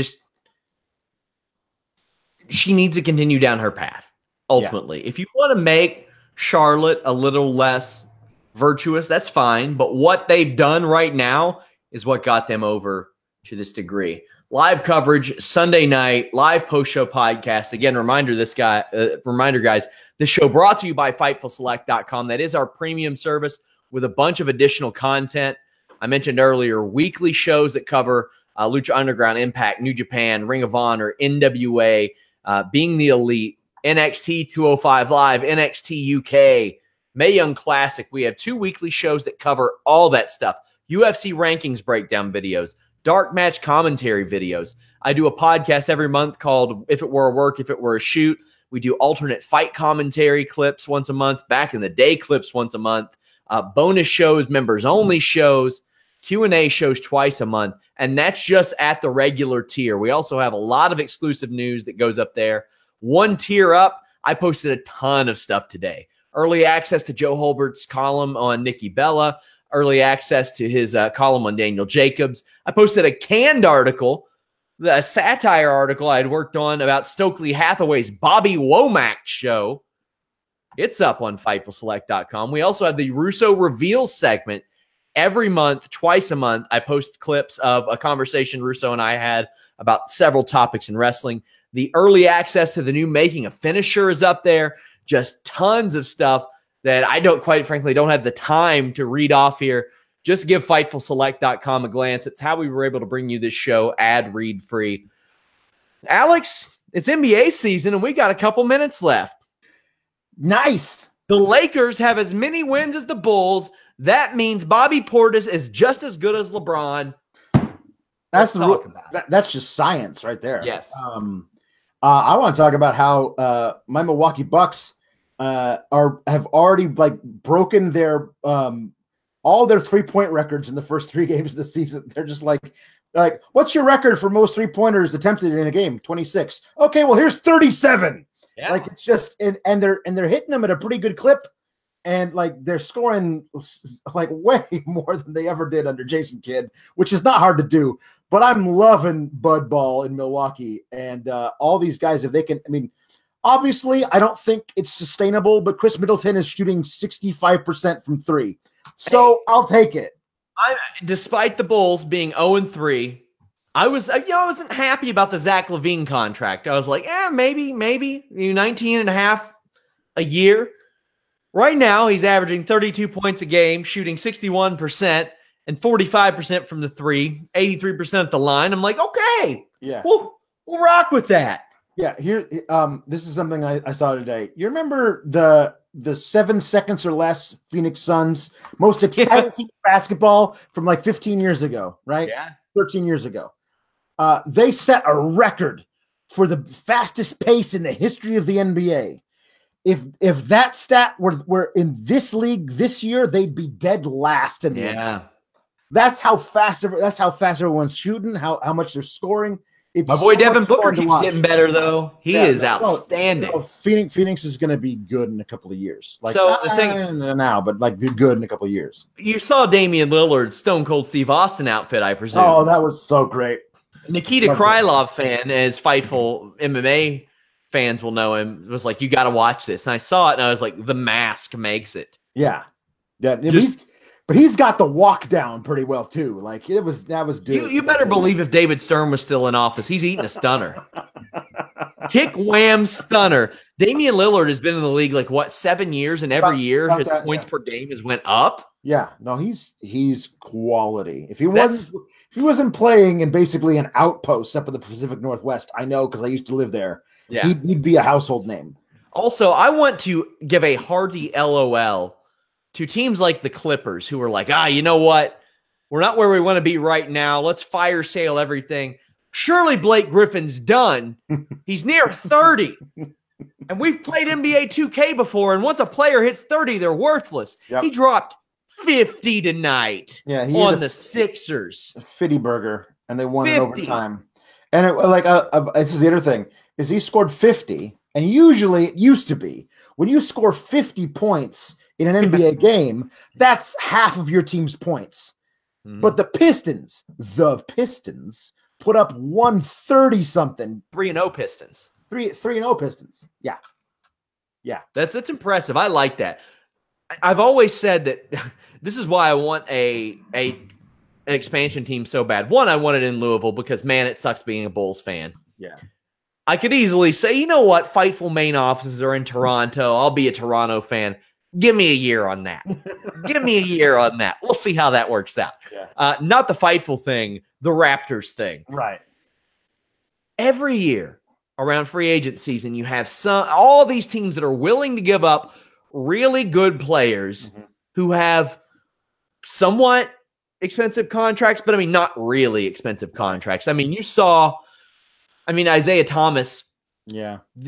she needs to continue down her path, ultimately. Yeah. If you want to make Charlotte a little less virtuous, that's fine. But what they've done right now is what got them over to this degree. Live coverage Sunday night, live post-show podcast. Again, reminder, guys, this show brought to you by FightfulSelect.com. That is our premium service with a bunch of additional content. I mentioned earlier, weekly shows that cover Lucha Underground, Impact, New Japan, Ring of Honor, NWA, Being the Elite, NXT 205 Live, NXT UK, Mae Young Classic. We have 2 weekly shows that cover all that stuff. UFC rankings breakdown videos, dark match commentary videos. I do a podcast every month called If It Were a Work, If It Were a Shoot. We do alternate fight commentary clips once a month, back in the day clips once a month, bonus shows, members only shows, Q&A shows twice a month, and that's just at the regular tier. We also have a lot of exclusive news that goes up there. One tier up, I posted a ton of stuff today. Early access to Joe Holbert's column on Nikki Bella, early access to his column on Daniel Jacobs. I posted a canned article, a satire article I had worked on about Stokely Hathaway's Bobby Womack show. It's up on FightfulSelect.com. We also have the Russo Reveals segment. Every month, twice a month, I post clips of a conversation Russo and I had about several topics in wrestling. The early access to the new Making a Finisher is up there. Just tons of stuff that I quite frankly don't have the time to read off here. Just give FightfulSelect.com a glance. It's how we were able to bring you this show ad-read free. Alex, it's NBA season, and we got a couple minutes left. Nice. The Lakers have as many wins as the Bulls. That means Bobby Portis is just as good as LeBron. That's just science right there. Yes. I want to talk about how my Milwaukee Bucks have already broken their all their 3-point records in the first 3 games of the season. They're just like, what's your record for most 3-pointers attempted in a game? 26. Okay, well here's 37. Yeah. It's just and they're hitting them at a pretty good clip. And they're scoring way more than they ever did under Jason Kidd, which is not hard to do. But I'm loving Bud Ball in Milwaukee and all these guys. If they can, obviously, I don't think it's sustainable. But Chris Middleton is shooting 65% from 3, so I'll take it. Despite the Bulls being 0-3, I wasn't happy about the Zach LaVine contract. I was like, maybe 19.5 a year. Right now, he's averaging 32 points a game, shooting 61% and 45% from the 3, 83% at the line. I'm like, okay, yeah, we'll rock with that. Yeah, here, this is something I saw today. You remember the 7 seconds or less Phoenix Suns, most exciting team of basketball from 15 years ago, right? Yeah, 13 years ago. They set a record for the fastest pace in the history of the NBA. If that stat were in this league this year, they'd be dead last in the NBA. That's how fast everyone's shooting, how much they're scoring. My boy Devin Booker keeps getting better, though. He is outstanding. Phoenix is going to be good in a couple of years. The thing now, but good in a couple of years. You saw Damian Lillard's Stone Cold Steve Austin outfit, I presume. Oh, that was so great. Nikita Krylov fan, as Fightful MMA fans will know him, was like, you got to watch this. And I saw it, and I was like, The Mask makes it. Yeah. But he's got the walk down pretty well, too. That was dude. You better believe if David Stern was still in office, he's eating a stunner. Kick, wham, stunner. Damian Lillard has been in the league 7 years, and every year his points per game has went up. Yeah. No, he's quality. If he wasn't playing in basically an outpost up in the Pacific Northwest, I know because I used to live there. Yeah. He'd be a household name. Also, I want to give a hearty LOL to teams like the Clippers who are like, you know what? We're not where we want to be right now. Let's fire sale everything. Surely Blake Griffin's done. He's near 30. And we've played NBA 2K before, and once a player hits 30, they're worthless. Yep. He dropped 50 tonight on the Sixers. 50 burger, and they won in overtime. And this is the other thing. Is he scored 50, and usually it used to be when you score 50 points in an NBA game, that's half of your team's points. Mm-hmm. But the Pistons put up 130-something. 3-0 Pistons. 3-0 Pistons. Yeah. Yeah. That's impressive. I like that. I've always said that this is why I want an expansion team so bad. One, I want it in Louisville because, man, it sucks being a Bulls fan. Yeah. I could easily say, you know what? Fightful main offices are in Toronto. I'll be a Toronto fan. Give me a year on that. Give me a year on that. We'll see how that works out. Yeah. Not the Fightful thing, the Raptors thing. Right. Every year around free agent season, you have all these teams that are willing to give up really good players who have somewhat expensive contracts, but not really expensive contracts. You saw Isaiah Thomas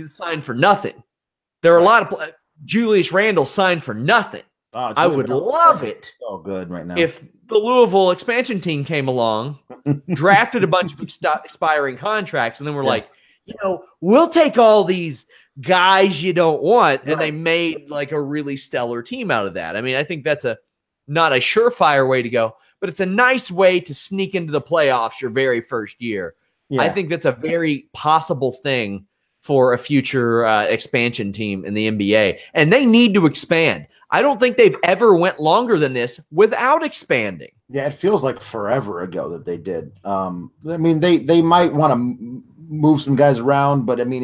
signed for nothing. There are a lot of Julius Randle signed for nothing. I would love it. So good right now. If the Louisville expansion team came along, drafted a bunch of expiring contracts, and then we're like, we'll take all these guys you don't want, and they made like a really stellar team out of that. I mean, I think that's not a surefire way to go, but it's a nice way to sneak into the playoffs your very first year. Yeah. I think that's a very possible thing for a future expansion team in the NBA, and they need to expand. I don't think they've ever went longer than this without expanding. Yeah, it feels like forever ago that they did. I mean, they might want to move some guys around, but I mean,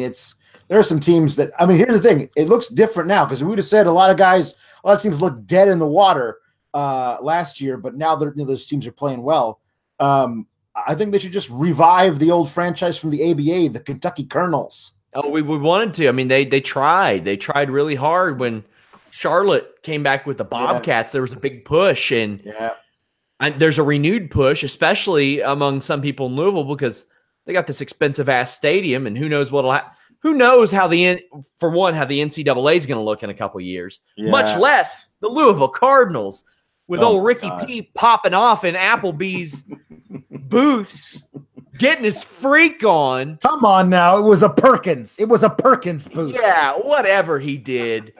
there are some teams that, I mean, here's the thing. It looks different now because we would have said a lot of teams look dead in the water last year, but now those teams are playing well. I think they should just revive the old franchise from the ABA, the Kentucky Colonels. Oh, we wanted to. I mean, they tried. They tried really hard when Charlotte came back with the Bobcats. There was a big push, and there's a renewed push, especially among some people in Louisville, because they got this expensive ass stadium, and who knows who knows how the NCAA is going to look in a couple years, much less the Louisville Cardinals with old Ricky P popping off in Applebee's booths, getting his freak on. Come on now, it was a Perkins booth. Yeah, whatever he did.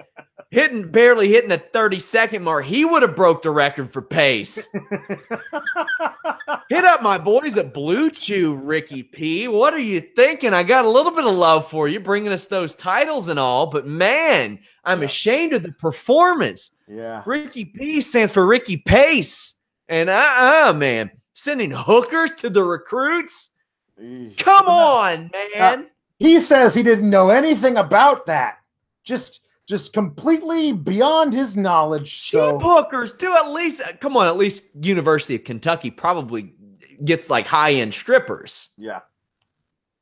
Barely hitting the 30-second mark. He would have broke the record for pace. Hit up my boys at Blue Chew, Ricky P. What are you thinking? I got a little bit of love for you, bringing us those titles and all, but man, I'm ashamed of the performance. Yeah. Ricky P stands for Ricky Pace. And man, sending hookers to the recruits? Come on, man. He says he didn't know anything about that. Just completely beyond his knowledge. Cheap hookers, too. At least University of Kentucky probably gets like high-end strippers. Yeah.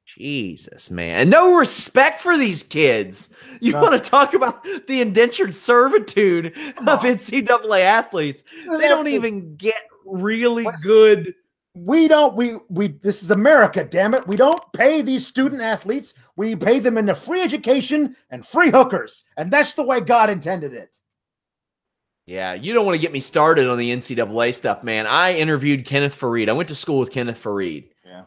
Jesus, man. No respect for these kids. You want to talk about the indentured servitude of NCAA athletes. They don't even get really good. This is America, damn it. We don't pay these student athletes. We pay them into free education and free hookers. And that's the way God intended it. Yeah, you don't want to get me started on the NCAA stuff, man. I interviewed Kenneth Fareed. I went to school with Kenneth Fareed. Yeah.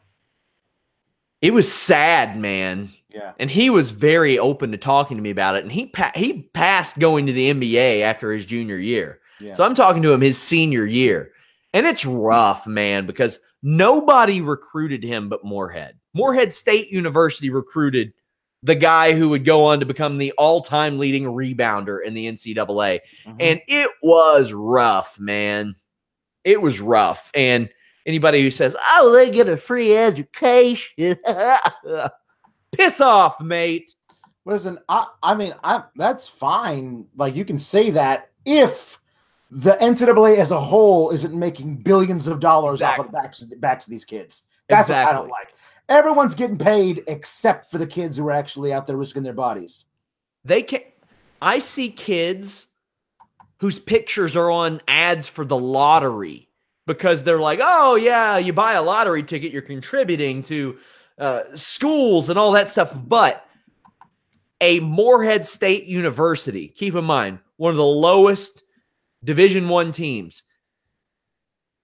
It was sad, man. Yeah. And he was very open to talking to me about it. And he passed going to the NBA after his junior year. Yeah. So I'm talking to him his senior year. And it's rough, man, because nobody recruited him but Morehead. Morehead State University recruited the guy who would go on to become the all-time leading rebounder in the NCAA. Mm-hmm. And it was rough, man. It was rough. And anybody who says, oh, they get a free education. Piss off, mate. Listen, I mean, that's fine. Like, you can say that if the NCAA as a whole isn't making billions of dollars off of the backs of these kids. That's what I don't like. Everyone's getting paid except for the kids who are actually out there risking their bodies. I see kids whose pictures are on ads for the lottery because they're like, oh, yeah, you buy a lottery ticket, you're contributing to schools and all that stuff. But a Morehead State University, keep in mind, one of the lowest Division I teams.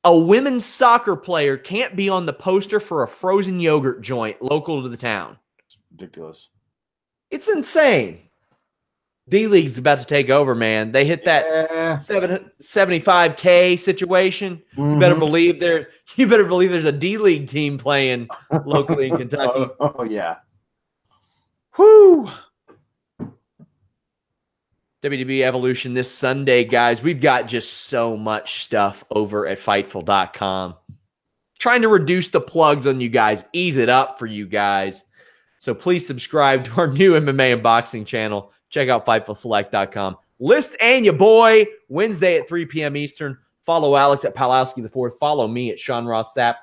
A women's soccer player can't be on the poster for a frozen yogurt joint local to the town. It's ridiculous. It's insane. D-League's about to take over, man. They hit that 75K situation. Mm-hmm. You better believe there's a D-League team playing locally in Kentucky. Oh yeah. Whoo! WWE Evolution this Sunday, guys. We've got just so much stuff over at Fightful.com. Trying to reduce the plugs on you guys, ease it up for you guys. So please subscribe to our new MMA and boxing channel. Check out FightfulSelect.com. List and your boy, Wednesday at 3 p.m. Eastern. Follow Alex at Palowski IV. Follow me at Sean Ross Sapp.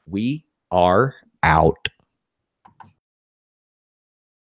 We are out.